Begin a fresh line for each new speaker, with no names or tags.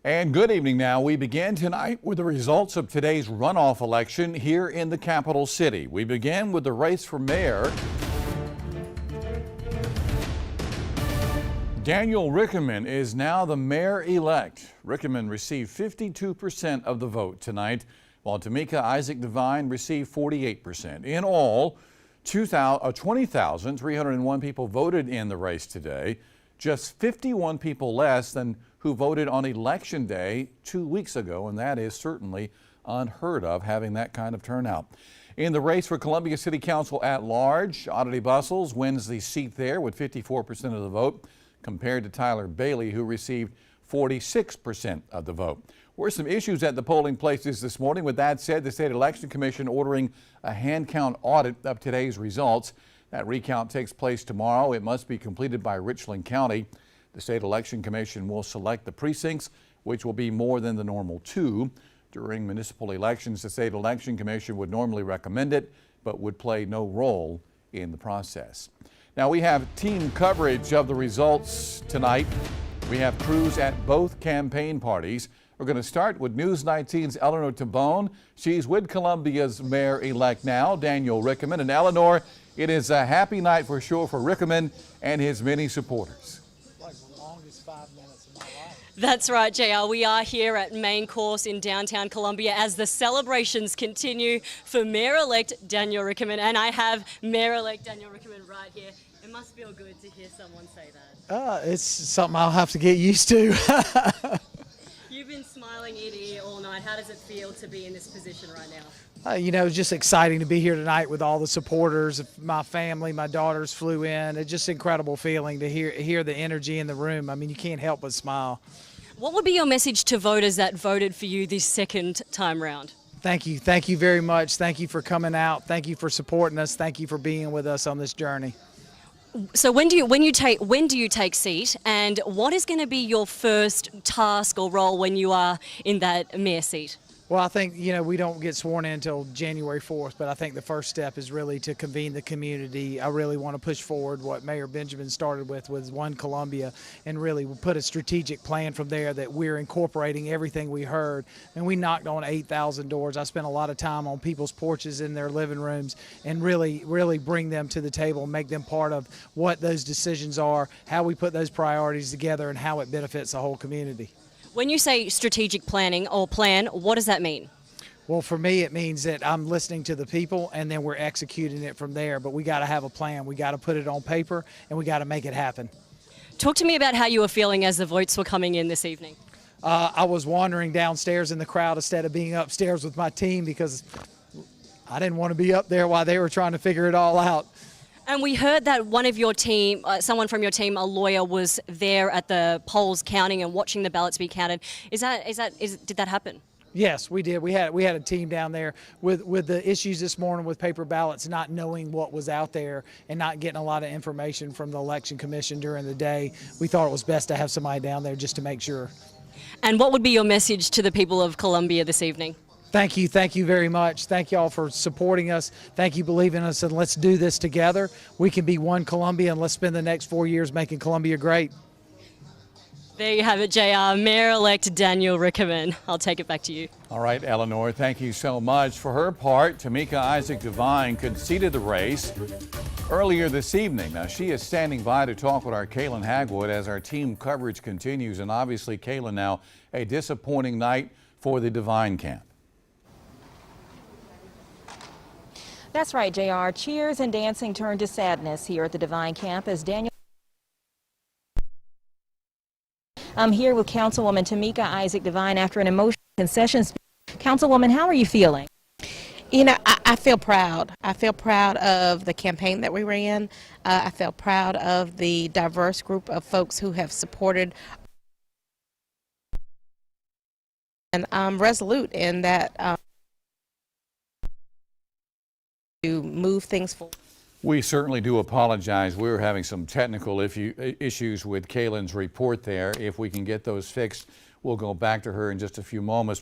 And good evening now. We begin tonight with the results of today's runoff election here in the capital city. We begin with the race for mayor. Daniel Rickenmann is now the mayor-elect. Rickenmann received 52% of the vote tonight, while Tamika Isaac Devine received 48%. In all, 20,301 people voted in the race today, just 51 people less than who voted on Election Day 2 weeks ago, and that is certainly unheard of, having that kind of turnout. In the race for Columbia City Council at large, Oddity Bustles wins the seat there with 54% of the vote, compared to Tyler Bailey, who received 46% of the vote. There were some issues at the polling places this morning. With that said, the State Election Commission ordering a hand count audit of today's results. That recount takes place tomorrow. It must be completed by Richland County. The State Election Commission will select the precincts, which will be more than the normal 2. During municipal elections, the State Election Commission would normally recommend it, but would play no role in the process. Now we have team coverage of the results tonight. We have crews at both campaign parties. We're going to start with News 19's Eleanor Tabone. She's with Columbia's mayor-elect now, Daniel Rickenmann. And Eleanor, it is a happy night for sure for Rickenmann and his many supporters.
Like the longest 5 minutes of my life.
That's right, JR. We are here at Main Course in downtown Columbia as the celebrations continue for Mayor-elect Daniel Rickenmann. And I have Mayor-elect Daniel Rickenmann right here. It must feel good to hear someone say that.
It's something I'll have to get used to.
You've been smiling ear to ear all night. How does it feel to be in this position right now?
It's just exciting to be here tonight with all the supporters. My family, my daughters flew in. It's just an incredible feeling to hear the energy in the room. I mean, you can't help but smile.
What would be your message to voters that voted for you this second time round?
Thank you. Thank you very much. Thank you for coming out. Thank you for supporting us. Thank you for being with us on this journey.
So when do you take seat, and what is going to be your first task or role when you are in that mayor seat?
Well, I think, we don't get sworn in until January 4th, but I think the first step is really to convene the community. I really want to push forward what Mayor Benjamin started with One Columbia, and really put a strategic plan from there that we're incorporating everything we heard. And we knocked on 8,000 doors. I spent a lot of time on people's porches in their living rooms and really bring them to the table, make them part of what those decisions are, how we put those priorities together, and how it benefits the whole community.
When you say strategic planning or plan, what does that mean?
Well, for me, it means that I'm listening to the people and then we're executing it from there. But we got to have a plan. We got to put it on paper and we got to make it happen.
Talk to me about how you were feeling as the votes were coming in this evening.
I was wandering downstairs in the crowd instead of being upstairs with my team because I didn't want to be up there while they were trying to figure it all out.
And we heard that one of your team, someone from your team, a lawyer, was there at the polls counting and watching the ballots be counted. Did that happen?
Yes, we did. We had a team down there with the issues this morning with paper ballots, not knowing what was out there and not getting a lot of information from the Election Commission during the day. We thought it was best to have somebody down there just to make sure.
And what would be your message to the people of Columbia this evening?
Thank you very much. Thank you all for supporting us. Thank you for believing in us, and let's do this together. We can be One Columbia, and let's spend the next 4 years making Columbia great.
There you have it, JR. Mayor-elect Daniel Rickenmann. I'll take it back to you.
All right, Eleanor, thank you so much. For her part, Tamika Isaac Devine conceded the race earlier this evening. Now, she is standing by to talk with our Kaylin Hagwood as our team coverage continues. And obviously, Kaylin, now a disappointing night for the Devine camp.
That's right, JR. Cheers and dancing turned to sadness here at the Devine camp as Daniel. I'm here with Councilwoman Tamika Isaac Devine after an emotional concession speech. Councilwoman, how are you feeling?
I feel proud. I feel proud of the campaign that we ran. I feel proud of the diverse group of folks who have supported. And I'm resolute in that to move things forward.
We certainly do apologize. We were having some technical issues with Kaylin's report there. If we can get those fixed, we'll go back to her in just a few moments.